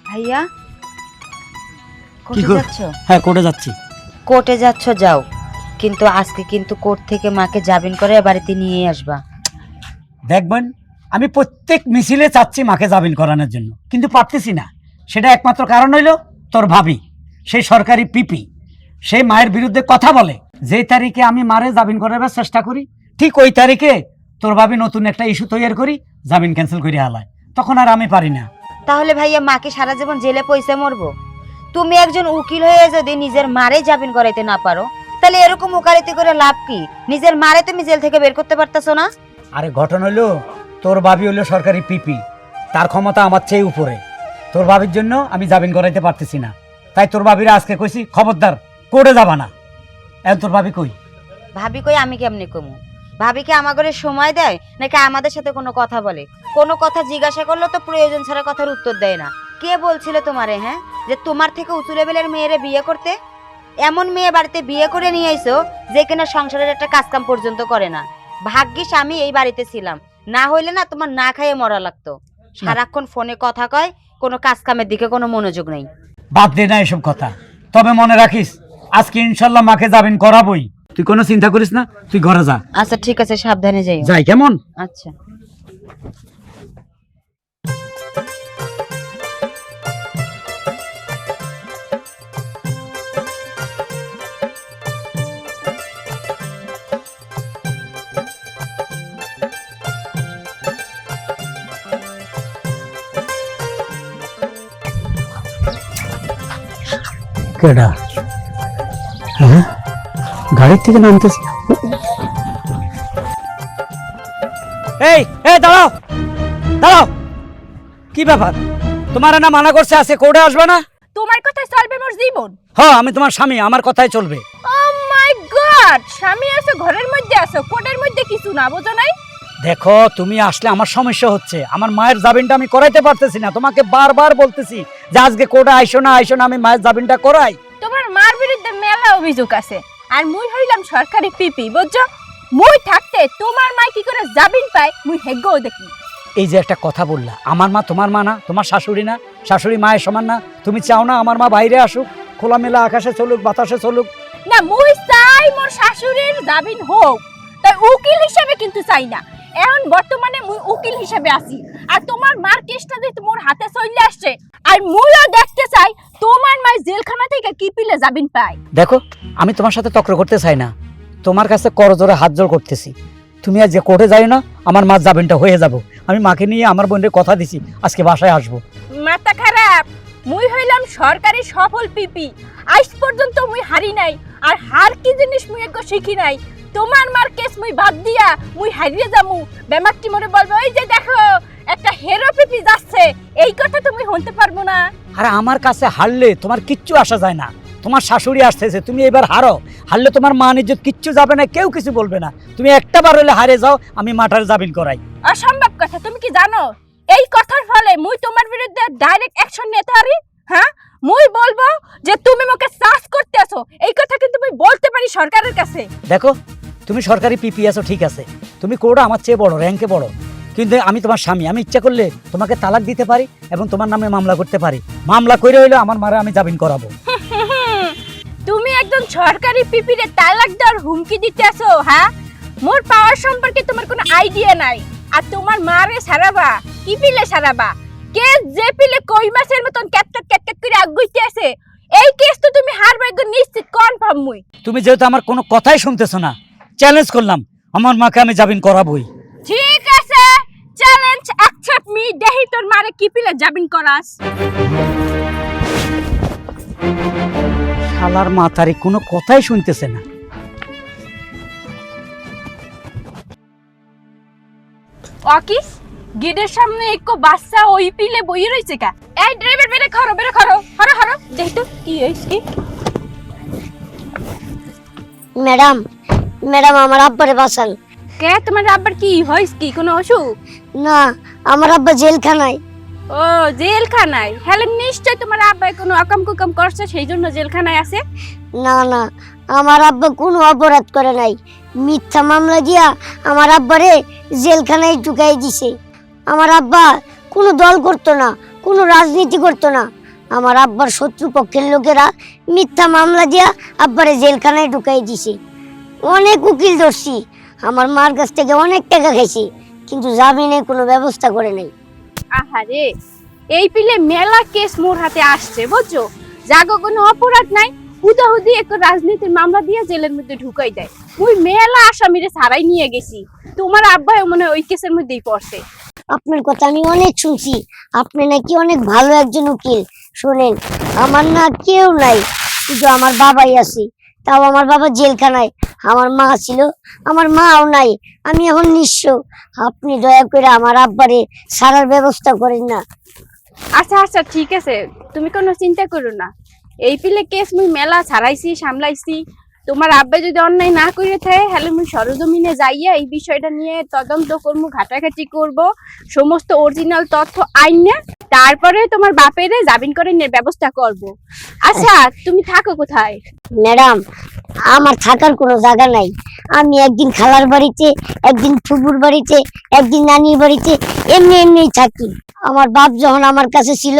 ভাইয়া কি কোর্টে যাচ্ছ? হ্যাঁ কোর্টে যাচ্ছি। কোর্টে যাচ্ছ যাও, কিন্তু আজকে কিন্তু কোর্ট থেকে মাকে জামিন করে বাড়িতে নিয়ে আসবা। দেখবেন আমি প্রত্যেক মিছিলে চাচ্ছি মাকে জামিন করানোর জন্য, কিন্তু পারতেছি না। সেটা একমাত্র কারণ হইল তোর ভাবি, সেই সরকারি পিপি, সেই মায়ের বিরুদ্ধে কথা বলে। যেই তারিখে আমি মারে জামিন করাবার চেষ্টা করি, ঠিক ওই তারিখে তোর ভাবি নতুন একটা ইস্যু তৈরি করি, জামিন ক্যান্সেল করে হালায়। তখন আর আমি পারি না। তাহলে ভাইয়া মাকে সারা জীবন জেলে পয়সা মরবো? তুমি একজন উকিল হয়ে যদি নিজের মারে জামিন করাইতে না পারো, তাহলে এরকম ওকালতি করে লাভ কি? নিজের মারে তুমি জেল থেকে বের করতে পারতেছো না? আরে ঘটনা হইলো তোর ভাবি হইলো সরকারি পিপি, তার ক্ষমতা আমার চেয়ে উপরে। তোর ভাবির জন্য আমি জামিন করাইতে পারতেছি না, তাই তোর ভাবিরা আজকে কইছি খবরদার কোর্টে যাবা না। এখন তোর ভাবি কই? ভাবি কই আমি কেমনে কমু? ভাবি কি আমার ঘরে সময় দেয় নাকি আমাদের সাথে কোনো কথা বলে? কোনো কথা জিজ্ঞাসা করলে তো প্রয়োজন ছাড়া কথার উত্তর দেয় না। কে বলছিল তোমারে হ্যাঁ যে তোমার থেকে উঁচু লেভেলের মেয়েরে বিয়ে করতে? এমন মেয়ে বাড়িতে বিয়ে করে নিয়ে আইছো যে কিনা সংসারের একটা কাজকাম পর্যন্ত করে না। ভাগ্যিস আমি এই বাড়িতে ছিলাম, না হইলে না তোমার না খাইয়ে মরা লাগতো। সারাক্ষণ ফোনে কথা কয়, কোনো কাজকামের দিকে কোনো মনোযোগ নেই। বাদ দে না এসব কথা, তবে মনে রাখিস আজকে ইনশাল্লাহ মাকে জামিন করাবই। তুই কোনো চিন্তা করিস না, তুই ঘরে যা। আচ্ছা ঠিক আছে, সাবধানে যাই। যাই কেমন? আচ্ছা। কেডা? হ্যাঁ গাড়ির থেকে নামতেছি। এই এই দাঁড়াও দাঁড়াও, কি ব্যাপার? তোমার না মানা করছে আজকে কোর্টে আসবে না? তোমার কথাই চলবে মোর জীবন? হ্যাঁ আমি তোমার স্বামী, আমার কথাই চলবে। ও মাই গড, স্বামী আছো ঘরের মধ্যে, আছো কোটের মধ্যে কিছু না বোঝো নাই? দেখো তুমি আসলে আমার সমস্যা হচ্ছে, আমার মায়ের জামিনটা আমি করাইতে পারতেছি না। তোমাকে বারবার বলতেছি যে আজকে কোর্টে আইসো না আইসো না, আমি মায়ের জামিনটা করাই। তোমার মার বিরুদ্ধে মেলা অভিযোগ আছে, আর মুই হইলাম সরকারি পিপি বুঝছো। মুই থাকতে তোমার মা কি করে জামিন পায় মুই হেগ্গও দেখি। এই যে একটা কথা বললা, আমার মা তোমার মা না? তোমার শাশুড়ি না? শাশুড়ি মায়ের সমান না? তুমি চাও না আমার মা বাইরে আসুক, খোলামেলা আকাশে চলুক, বাতাসে চলুক? না মুই চাই মোর শাশুড়ির জামিন হোক, তাই উকিল হিসেবে কিন্তু চাই না। এখন বর্তমানে মুই উকিল হিসেবে আছি, আর তোমার মার কেসটা যেহেতু মোর হাতে চলে আসছে, আর মুইও দেখতে চাই তোমার মা জেলখানা থেকে কি পিলে জামিন পায়। দেখো আমি তোমার সাথে তর্ক করতে চাই না, তোমার কাছে করজোরে হাত জোড় করতেছি। তুমি আজ যে কোর্টে যাই না, আমার মার জামিনটা হয়ে যাব। আমি মাকে নিয়ে আমার বোনের কথা দিছি আজকে বাসায় আসবো। মাথা খারাপ? মুই হইলাম সরকারি সফল পিপি, আজ পর্যন্ত মুই হারি নাই, আর হার কি জিনিস মুই একটু শিখি নাই। তোমার মার কেস মুই বাদ দিয়া মুই হারিয়ে যামু, বেমাকটি মরে বলবে ওই যে দেখো একটা হেরো পিপি যাচ্ছে, এই কথা তুমি শুনতে পারবো না। আরে আমার কাছে হারলে তোমার কিচ্ছু আসা যায় না। তোমার শাশুড়ি আসতেছে, তুমি এবার হারো, হারলে তোমার মান ইজ্জত কিচ্ছু যাবে না, কেউ কিছু বলবে না। তুমি একটা বার হলে হারে যাও, আমি মাঠার জামিন করাই। অসম্ভব কথা। তুমি কি জানো এই কথার ফলে মুই তোমার বিরুদ্ধে ডাইরেক্ট অ্যাকশন নিতে পারি? হ্যাঁ মুই বলবো যে তুমি আমাকে সার্চ করতে আসো, এই কথা কিন্তু তুমি বলতে পারি সরকারের কাছে। দেখো তুমি সরকারি পিপি আছো ঠিক আছে, তুমি কোর্টে আমার চেয়ে বড়, র্যাঙ্কে বড়, কিন্তু আমি তোমার স্বামী। আমি ইচ্ছা করলে তোমাকে তালাক দিতে পারি এবং তোমার নামে মামলা করতে পারি। মামলা করে হইলে আমার মারে আমি জামিন করাবো। তুমি একজন সরকারি পিপিরে তালাক দেওয়ার হুমকি দিতে আসো? হ্যাঁ মোর পাওয়ার সম্পর্কে তোমার কোনো আইডিয়া নাই, আর তোমার মারে সারাবা কি পিলে সারাবা? কে যে পিলে কই মাছের মতন ক্যাটক্যাট ক্যাটক্যাট করে আগুইতে আছে, এই কেস তো তুমি হারবে একদম নিশ্চিত, কনফার্ম। মুই তুমি যেহেতু আমার কোনো কথাই শুনতেছো না, চ্যালেঞ্জ করলাম আমার মাকে আমি জামিন করাবোই। ঠিক আছে, চ্যালেঞ্জ অ্যাকসেপ্ট মি, দেহি তোর মারে কি পিলে জামিন করাস। শালার মাথারে কোনো কথাই শুনতেছে না। অকিস গেটের সামনে একো বাচ্চা ওই পিলে বই রইছে কা? এই ড্রাইভার বেরে খরো হরো হরো, দেখ তো কি হইছে। ম্যাডাম ম্যাডাম আমার আব্বারে বাঁচান। কে তোমার আব্বার কি হইছে? কি কোনো অসুখ? না, আমার আব্বা জেলখানায়। ও জেলখানায়? হ্যালে নিশ্চয় তোমার আব্বা কোনো আকাম কুকাম করছে সেই জন্য জেলখানায় আছে। না না, আমার আব্বা কোনো অপরাধ করে নাই, মিথ্যা মামলা দিয়া আমার আব্বারে জেলখানায় ঢুকাই দিছে। আমার আব্বা কোনো দল করতো না, কোনো রাজনীতি করতো না, আমার আব্বার শত্রুপক্ষের লোকেরা মিথ্যা মামলা দিয়া আব্বারে জেলখানায় ঢুকাই দিছে। অনেক উকিল ধরছি, আমার মার কাছ থেকে অনেক টাকা খাইছি, কিন্তু জামিনের কোনো ব্যবস্থা করে নাই। আহারে, এই পিলে মেলা কেস মোর হাতে আসছে বুঝছো, জাগো কোনো অপরাধ নাই, হুদাহুদি একটা রাজনীতির মামলা দিয়ে জেলের মধ্যে ঢুকাই দেয়। ওই মেলা আসামিরে ছাড়াই নিয়ে গেছি, তোমার আব্বাই মনে হয় ওই কেসের মধ্যেই পড়ছে। আপনার কথা আমি অনেক শুনছি, আপনি নাকি অনেক ভালো একজন উকিল। শোনেন, আমার না কেউ নাই, শুধু আমার বাবাই আছে, তাও আমার বাবা জেলখানায়। আমার মা ছিল, আমার মাও নাই, আমি এখন নিঃস্ব। আপনি দয়া করে আমার আব্বারে ছাড়ার ব্যবস্থা করেন না। আচ্ছা আচ্ছা ঠিক আছে, তুমি কোনো চিন্তা করো না, এই পিলে কেস মুই মেলা ছাড়াইছি সামলাইছি। তোমার আব্বা যদি অন্যায় না করে থাকে তাহলে মুই সরজমিনে যাইয়া এই বিষয়টা নিয়ে তদন্ত করবো, ঘাটাঘাটি করব, সমস্ত অরিজিনাল তথ্য আইনে তারপরে তোমার বাপেরে জামিন করে নিয়ে ব্যবস্থা করব। আচ্ছা তুমি থাকো কোথায়? ম্যাডাম, আমার থাকার কোনো জায়গা নাই। আমি একদিন খালার বাড়িতে, একদিন ফুপুর বাড়িতে, একদিন নানির বাড়িতে, এমনি এমনি থাকি। আমার বাপ যখন আমার কাছে ছিল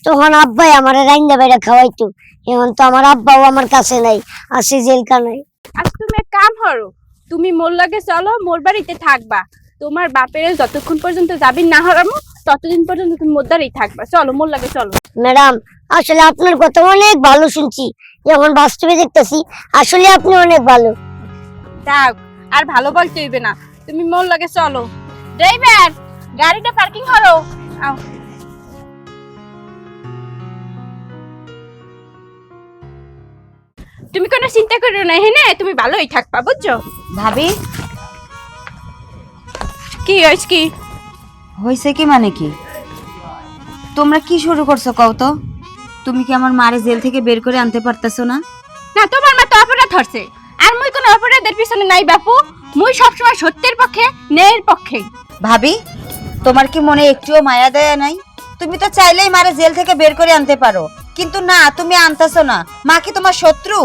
তখন আব্বাই আমার রাইন্দা বাইরা খাওয়াইতো। এখন তো আমার আব্বাও আমার কাছে নাই, আসে জেলখানায়। আচ্ছা তুমি এক কাম করো, তুমি মোর লাগে চলো, মোর বাড়িতে থাকবা। তোমার বাপের যতক্ষণ পর্যন্ত জামিন না হারামো ততদিন পর্যন্ত তুমি মোর দ্বারাই থাকবা। চলো মোর লাগে চলো। ম্যাডাম, আসলে আপনার কথা অনেক ভালো শুনছি, যখন বাস্তবে দেখতেছি আসলে আপনি অনেক ভালো। থাক, আর ভালো বলতে হইবে না, তুমি মোর লাগে চলো। ড্রাইভার, গাড়িটা পার্কিং করো। আও। তুমি কোনো চিন্তা করো না, হ্যাঁ তুমি ভালোই থাকবা বুঝছো। ভাবি কি হয়েছে কি? হয়েছে কি মানে কি? তোমরা কি শুরু করছো কও তো? তুমি কি আমার মারে জেল থেকে বের করে আনতে পারতেছো না? না, তোমার মা তো অপরাধ ধরছে, আর মুই কোনো অপরাধের পিছনে নাই বাপু। মুই সবসময় সত্যের পক্ষে, ন্যায়ের পক্ষে। ভাবি, তোমার কি মনে একটুও মায়া দয়া নাই? তুমি তো চাইলেই মারে জেল থেকে বের করে আনতে পারো, কিন্তু না, তুমি আনতেছো না। মা কি তোমার শত্রু?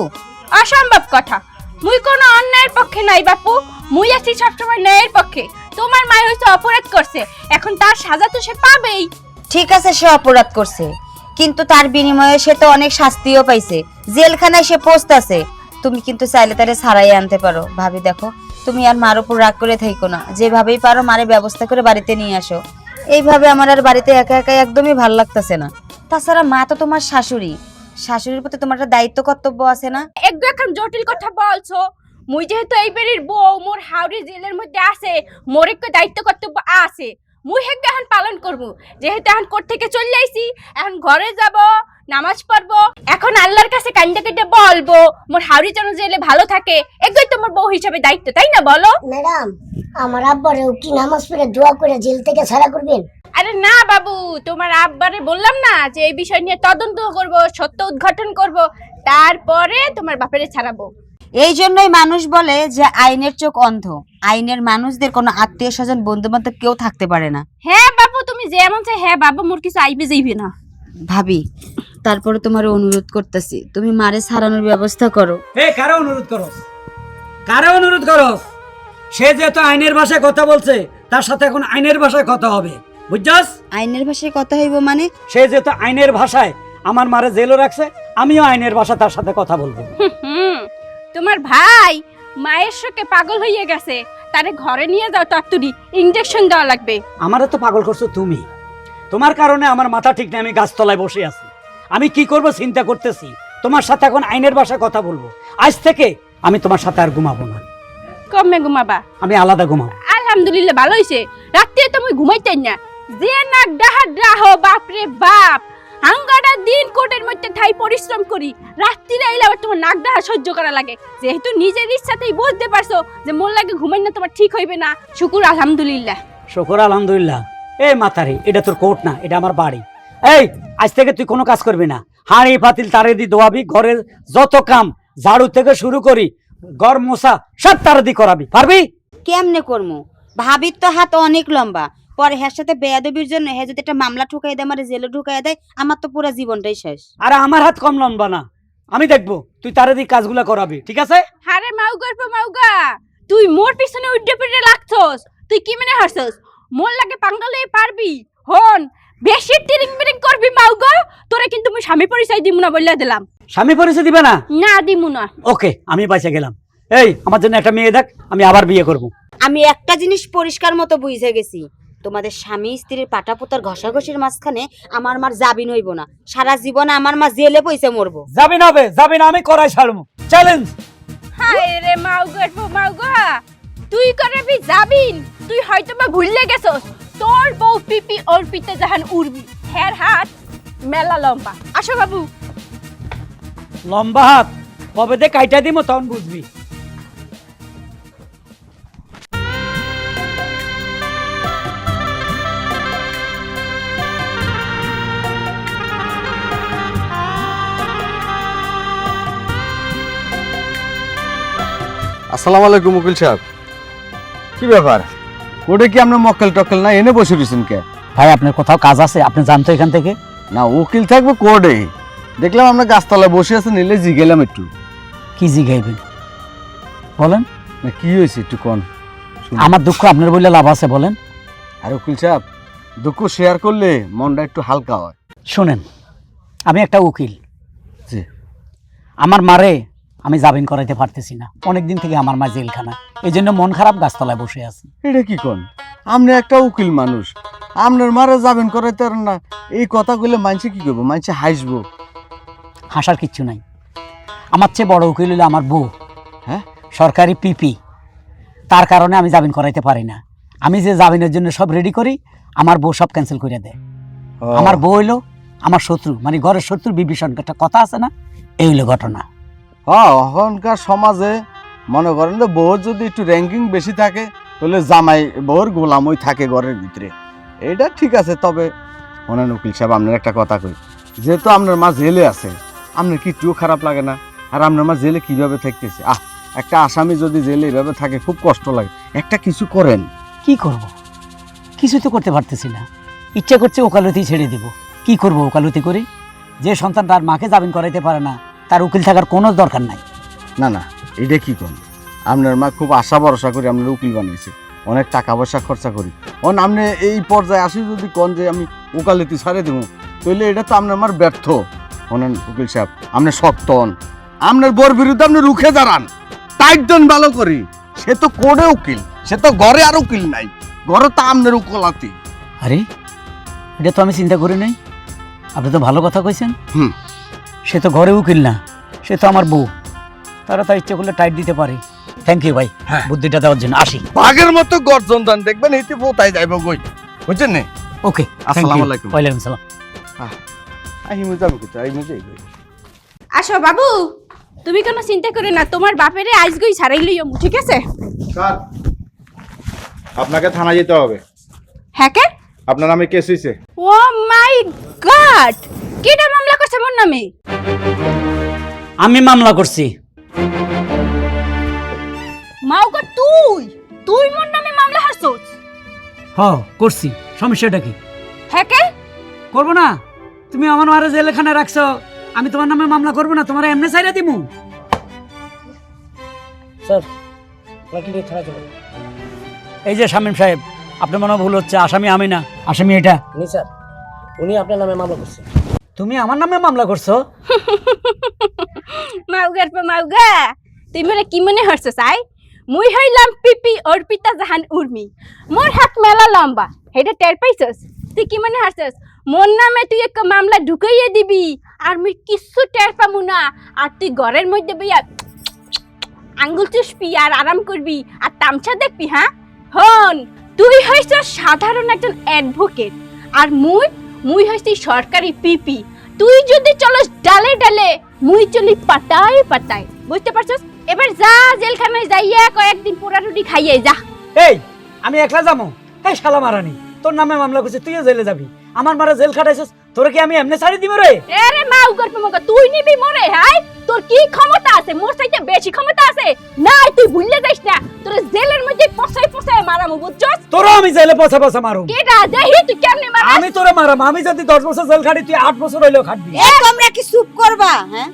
অসম্ভব কথা, মুই কোনো অন্যায়ের পক্ষে নাই বাপু, মুই আছি সবসময় ন্যায়ের পক্ষে। তোমার মা হয়তো অপরাধ করছে, এখন তার সাজা তো সে পাবেই। ঠিক আছে, সে অপরাধ করছে, কিন্তু তার বিনিময়ে সে তো অনেক শাস্তিও পাইছে, জেলখানায় সে পৌঁছাছে। তুমি কিন্তু চাইলে তারে ছাড়াই আনতে পারো। ভাবি দেখো, তুমি আর মার উপর রাগ করে থাইকো না, যেভাবেই পারো মারে ব্যবস্থা করে বাড়িতে নিয়ে আসো। এইভাবে আমার আর বাড়িতে একা একা একদমই ভাল লাগতেছে না। তাছাড়া মা তো তোমার শাশুড়ি, শাশুড়ির প্রতি তোমার একটা দায়িত্ব কর্তব্য আছে না? একদম এখন জটিল কথা বলছো। মুই যেহেতু এই বাড়ির বউ, মোর হাওড়ি জেলের মধ্যে আছে, মোর একটু দায়িত্ব কর্তব্য আছে, মুই হেগে এখন পালন করবো। যেহেতু এখন কোর্ট থেকে চলে আইছি, এখন ঘরে যাব, নামাজ পড়বো, এখন আল্লাহর কাছে কান্দা কেটে বলবো মোর হাওড়ি যেন জেলে ভালো থাকে। এগুলোই তোমার বউ হিসাবে দায়িত্ব, তাই না বলো? ম্যাডাম, আমার আব্বারেও কি নামাজ পড়ে দোয়া করে জেল থেকে ছাড়া করবেন? আরে না বাবু, তোমার আব্বারে বললাম না যে এই বিষয় নিয়ে তদন্ত করব, সত্য উদ্ঘাটন করব, তারপরে তোমার বাপেরে ছাড়াবো। এই জন্যই মানুষ বলে যে আইনের চোখ অন্ধ, আইনের মানুষদের কোনো আত্মীয় স্বজন বন্ধু বান্ধব কেউ থাকতে পারে না। হ্যাঁ বাবু, তুমি যেমন চাই, হ্যাঁ বাবু, মোর কিছু আইবে যাইবে না। ভাবি, তারপরে তোমার অনুরোধ করতেছি, তুমি মারে ছাড়ানোর ব্যবস্থা করো। কারে অনুরোধ করো? কারে অনুরোধ করো? সে যেহেতু আইনের ভাষায় কথা বলছে, তার সাথে এখন আইনের ভাষায় কথা হবে, বুঝছস? আইনের ভাষায় কথা হইব মানে? সে যেহেতু আইনের ভাষায় আমার মারে জেলও রাখছে, আমিও আইনের ভাষা তার সাথে কথা বলবো। তোমার ভাই মায়ের শোকে পাগল হয়ে গেছে, তারে ঘরে নিয়ে যাও, তাড়াতাড়ি ইনজেকশন দেওয়া লাগবে। আমারে তো পাগল করছো তুমি, তোমার কারণে আমার মাথা ঠিক নেই, আমি গাছতলায় বসে আছি। আমি কি করব চিন্তা করতেছি, তোমার সাথে এখন আইনের ভাষায় কথা বলবো। আজ থেকে আমি তোমার সাথে আর ঘুমাবো না। কমে ঘুমাবা? আমি আলাদা ঘুমাবো। আলহামদুলিল্লাহ, ভালো হইছে। রাতে তো মুই ঘুমাইতেন না, যে নাক ডাহা ডাহ, বাপরে বাপ। হাঙ্গাটা দিন কোটের মধ্যে ঠাই পরিশ্রম করি, রাত্রিরে আইলে আবার তোমার নাক ডাহা সহ্য করা লাগে। যেহেতু নিজের ইচ্ছাতেই বুঝতে পারছো যে মোর লাগে ঘুমাই না তোমার ঠিক হইবে না, শুকুর আলহামদুলিল্লাহ। শুকর আলহামদুলিল্লাহ। এই মাথারি, এটা তোর কোর্ট না, এটা আমার বাড়ি। এই, আজ থেকে তুই কোনো কাজ করবি না। হাঁড়ি পাতিল তারে দি দোয়াবি, ঘরের যত কাম ঝাড়ু থেকে শুরু করি, ঘর মোছা সব তারে দি করাবি, পারবি? কেমনে করবো? ভাবির তো হাত অনেক লম্বা, পরে হ্যার সাথে বেয়াদবির জন্য হ্যাঁ যদি একটা মামলা ঠুকাই দেয়, আমার জেলে ঢুকাই দেয়, আমার তো পুরো জীবনটাই শেষ। আর আমার হাত কম লম্বা না, আমি দেখবো তুই তারে দি কাজগুলা করাবি, ঠিক আছে? হারে মাউগা, তুই মোর পিছনে উড্ডে পিডে লাগছস। তুই কি মনে হারছস মোর লাগে পাঙ্গালে পারবি? হন, বেশি টিরিং বিরিং করবি মাউগো, তোরে কিন্তু আমি স্বামী পরিচয় দিমু না বললা দিলাম। স্বামী পরিচয় দিবে না? না দিমু না। ওকে, আমি বাইচে গেলাম। এই আমার জন্য একটা মেয়ে দেখ, আমি আবার বিয়ে করব। আমি একটা জিনিস পরিষ্কার মতো বুঝে গেছি, তোমাদের স্বামী স্ত্রীর পাটাপোতার ঘষাঘষির মাঝখানে আমার মার জাবিন হইব না। সারা জীবন আমার মা জেলে পয়সা মরবো। যাবি না হবে, যাবি না, আমি করাই ছাড়বো। চ্যালেঞ্জ। হায় রে মাউগো, তুই করবি যাবিন? তুই হয়তো বা ভুললে গেছস, তোর বউ পিপি অর্পিতা জাহান উড়বি। হের হাত মেলা লম্বা। আসো বাবু। লম্বা হাত কবে দে কাইটা দিমো তখন বুঝবি। আসসালামু আলাইকুম উকিল সাহেব। কি ব্যাপার, কোর্টে কি আপনার মক্কেল টক্কেল না এনে বসে রয়েছেন কে? ভাই আপনার কোথাও কাজ আছে? আপনি জানতো এখান থেকে? না, উকিল থাকবে কোর্টে। দেখলাম আপনার গাছতলায় বসে আছেন, নিলে জিগেলাম একটু। কি জিগাইবেন বলেন? না কি হয়েছে একটু কন। আমার দুঃখ আপনার বললে লাভ আছে, বলেন। আর উকিল সাহেব, দুঃখ শেয়ার করলে মনটা একটু হালকা হয়। শোনেন, আমি একটা উকিল। জি। আমার মারে আমি জামিন করাইতে পারতেছি না, অনেকদিন থেকে আমার মা জেলখানা, এই জন্য মন খারাপ, গাছতলায় বসে আছি। এটা কি কন? আপনি একটা উকিল মানুষ, আপনার মারা যাবেন করাইতে পারেন না, এই কথাগুলো মানছে কি করবো? মানছে হাসবো। হাসার কিচ্ছু নাই। আমার চেয়ে বড় উকিল হলো আমার বউ। হ্যাঁ, সরকারি পিপি। তার কারণে আমি জামিন করাইতে পারি না। আমি যে জামিনের জন্য সব রেডি করি, আমার বউ সব ক্যান্সেল করে দেয়। আমার বউ হইলো আমার শত্রু, মানে ঘরের শত্রু বিভীষণ, একটা কথা আছে না, এই হইলো ঘটনা। হ্যাঁ, এখনকার সমাজে মনে করেন যে বউর যদি একটু র্যাঙ্কিং বেশি থাকে, তাহলে জামাই বউর গোলামই থাকে ঘরের ভিতরে। এটা ঠিক আছে, তবে মনেন উকিল সাহেব, আপনার একটা কথা কই, যেহেতু আপনার মা জেলে আছে, আপনার কি একটুও খারাপ লাগে না? আর আপনার মা জেলে কিভাবে থাকতেছে? একটা আসামি যদি জেলে এভাবে থাকে খুব কষ্ট লাগে। একটা কিছু করেন। কি করব? কিছু তো করতে পারতেছি না। ইচ্ছা করছে ওকালতি ছেড়ে দিব। কি করব ওকালতি করি? যে সন্তান তার মাকে জামিন করাইতে পারে না, তার উকিল থাকার কোনো দরকার নাই। না না, এটা কি করেন? আপনার মা খুব আশা ভরসা করে আপনার উকিল বানিয়েছে, অনেক টাকা পয়সা খরচা করি। আপনি এই পর্যায়ে আসি যদি কন যে আমি ওকালতি ছাড়ে দেবো, তাহলে এটা তো আপনার আমার ব্যর্থ। শোনেন উকিল সাহেব, আপনি শক্ত হন, আপনার বোর বিরুদ্ধে আপনি রুখে দাঁড়ান, টাইট দেন ভালো করি। সে তো কোর্টে উকিল, সে তো ঘরে আর উকিল নাই, ঘরে তো আপনার উকালতি। আরে, এটা তো আমি চিন্তা করি নাই। আপনি তো ভালো কথা কইছেন। সে তো ঘরে উকিল না, সে তো আমার বউ। তারা তার ইচ্ছে করলে টাইট দিতে পারে। থ্যাংক ইউ ভাই, বুদ্ধিটা দেওয়ার জন্য। আসি। বাঘের মতো গর্জন দেন, দেখবেন এতে বোতাই যাইব গই, বুঝছেন না? ওকে, আসসালামু আলাইকুম। ওয়ালাইকুম সালাম। আহিমু যাবো কোথায়? আহিমু যাই। আসো বাবু, তুমি কোনো চিন্তা করে না, তোমার বাপেরে আজগই ছাড়াই লইও, ঠিক আছে? স্যার, আপনাকে থানায় যেতে হবে। হ্যাঁ কে? আপনার নামে কেস হয়েছে। ও মাই গড, কেডা মামলা করছে মোর নামে? আমি মামলা করছি। মাওগো, তুই মোর নামে মামলা হারছস? হ্যাঁ করছি, সমস্যাটা কি? হ্যাঁ কে? করবো না? তুমি আমার মারে জেলখানে রাখছো, আমি তোমার নামে মামলা করবো না? তোমার এমনি ছাইরা দিমু? স্যার, এই যে শামীম সাহেব, আপনার মনে ভুল হচ্ছে, আসামি আমি না, আসামি এটা। স্যার, উনি আপনার নামে মামলা করছেন। তুমি আমার নামে মামলা করছো? মাউগা, তুই মানে কি মনে হচ্ছে চাই? মুই হইলাম পিপি অর্পিতা জাহান উর্মি, মোর হাত মেলা লম্বা, হেটা টের পাইছস? তুই কি মনে হচ্ছস মোর নামে তুই এক মামলা ঢুকাইয়ে দিবি আর মুই কিছু টের পামু না, আর তুই ঘরের মধ্যে বইয়া আঙ্গুল চুষবি আর আরাম করবি আর তামসা দেখবি? হ্যাঁ হন, তুই হইছস সাধারণ একজন অ্যাডভোকেট, আর মুই হইছি সরকারি পিপি। তুই যদি চলস ডালে ডালে, মুই চলি পাতায় পাতায়, বুঝতে পারছস? এবার যা জেলখানায় যাইয়া কয়েকদিন পোড়া রুটি খাইয়ে যা। এই আমি একলা যাবো? এই শালা মারানি, তোর নামে মামলা করছে, তুইও জেলে যাবি। আমার মারা জেল খাটাইছস, তোর কি আমি এমনি ছাড়ি দিব রে? আরে মাউ গর্প মগা, তুই নিবি মরে? হাই, তোর কি ক্ষমতা আছে? মোর চাইতে বেশি ক্ষমতা আছে না, তুই ভুললে যাইস না, তোর জেলের মধ্যে পছাই পছাই মারামু, বুঝছস? তোরও আমি জেলে পছা পছা মারু। কেডা দেহি তুই কেমনে মারাস? আমি তোরে মারাম। আমি যদি 10 বছর জেল খাটি, তুই 8 বছর হইলেও খাটবি। তোমরা কি চুপ করবা? হ্যাঁ,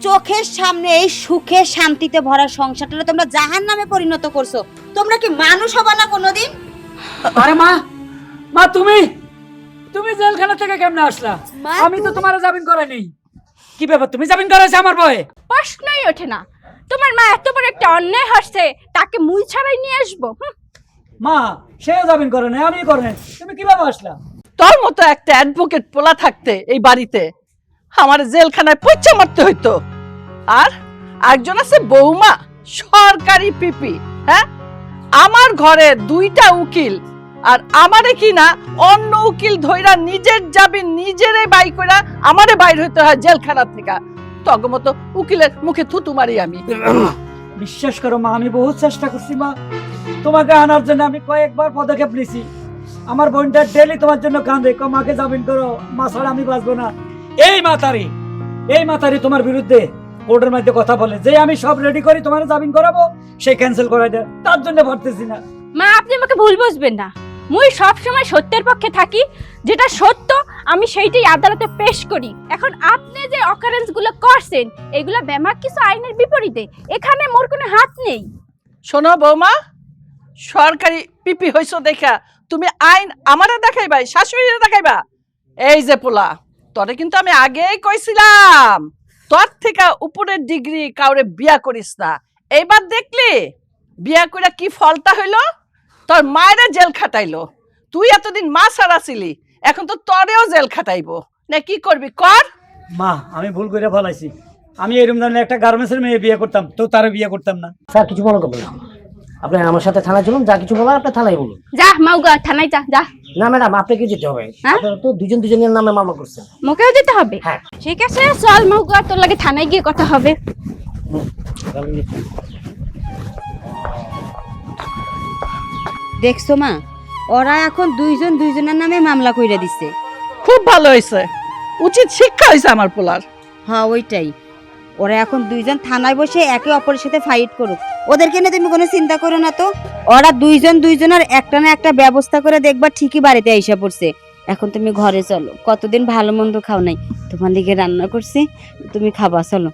চোখের সামনে এই সুখে শান্তিতে ভরা সংসারটা তোমরা জাহান্নামে পরিণত করছো। তোমরা কি মানুষ হবা না কোনোদিন? আরে মা, তুমি তুমি জেলখানা থেকে কেমনে আসলা? আমি তো তোমার জামিন করাই নেই। কি ব্যাপার, তুমি জামিন করাইছো আমার ভয়ে? প্রশ্নই ওঠে না। তোমার মা এত বড় একটা অন্যায় হচ্ছে, তাকে মুই ছাড়াই নিয়ে আসবো? মা, সেও জামিন করে নাই, আমি করে নাই, তুমি কিভাবে আসলা? তোর মতো একটা অ্যাডভোকেট পোলা থাকতে এই বাড়িতে আমার জেলখানায় পয়সা মারতে হইতো। আর একজন আছে বৌমা, সরকারি পিপি। হ্যাঁ, আমার ঘরে 2টা উকিল, আর আমারে কি না অন্য উকিল ধইরা নিজের জামিন নিজেরে বাই কইরা আমারে বাইর হইতে হয় জেলখানা থেকে। তগো মতো উকিলের মুখে থুতু মারি আমি। বিশ্বাস করো মা, আমি বহুত চেষ্টা করছি মা, তোমাকে আনার জন্য আমি কয়েকবার পদক্ষেপ নিছি। আমার বোনটা ডেলি তোমার জন্য কাঁদে, মাকে জামিন করো, মা ছাড়া আমি বাঁচবো না। এই মাতারি তোমার বিরুদ্ধে কোর্টের মধ্যে কথা বলে যে আমি সব রেডি করি তোমার জামিন করাবো, সে ক্যান্সেল করাই দেয়, তার জন্য পারতেছি না। মা, আপনি আমাকে ভুল বুঝবেন না। মুই সব সময় সত্যের পক্ষে থাকি, যেটা সত্য আমি সেইটাই আদালতে পেশ করি। এখন আপনি যে অকারেন্স গুলো করছেন, এগুলো বেমাক কিছু আইনের বিপরীতে, এখানে মোর কোনো হাত নেই। শোনো বৌমা, সরকারি পিপি হইছো দেখা তুমি আইন আমারে দেখাইবা, শাশুড়িরে দেখাইবা? এই যে পোলা, তোরে কিন্তু আমি আগেই কইছিলাম তোর থেকে উপরের ডিগ্রি কাউরে বিয়া করিস না। এইবার দেখলি বিয়া কইরা কি ফলটা হইলো? তোর মায়েরা জেল খাটাইলো। তুই এতদিন মা ছাড়া ছিলি, এখন তো তোরেও জেল খাটাইবো না। কি করবি কর। মা, আমি ভুল করে ফলাইছি। আমি এরকম ধরনের একটা গার্মেন্টসের মেয়ে বিয়ে করতাম তো তারও বিয়ে করতাম না। স্যার কিছু মনে করবেন না, আপনি আমার সাথে থানায় চলুন, যা কিছু বলার আপনি থানায় বলুন। যা মাউগা, থানায় যা যা। না ম্যাডাম, আপনাকে যেতে হবে। হ্যাঁ? আপনারা তো দুজনের নামে মামলা করছেন। মোকেও যেতে হবে? হ্যাঁ। ঠিক আছে, চল মাউগা, তোর লাগে থানায় গিয়ে কথা হবে। দেখছো মা, ওরা এখন দুইজনের নামে মামলা কইরা দিচ্ছে। খুব ভালো হয়েছে, উচিত শিক্ষা হয়েছে আমার পোলার। হ্যাঁ ওইটাই, ওরা এখন দুইজন থানায় বসে একে অপরের সাথে ফাইট করুক, ওদেরকে নিয়ে তুমি কোনো চিন্তা করো না তো। ওরা দুইজনের একটা না একটা ব্যবস্থা করে দেখবা ঠিকই বাড়িতে আইসা পড়ছে। এখন তুমি ঘরে চলো, কতদিন ভালো মন্দ খাও নাই, তোমার দিকে রান্না করছি, তুমি খাবা, চলো।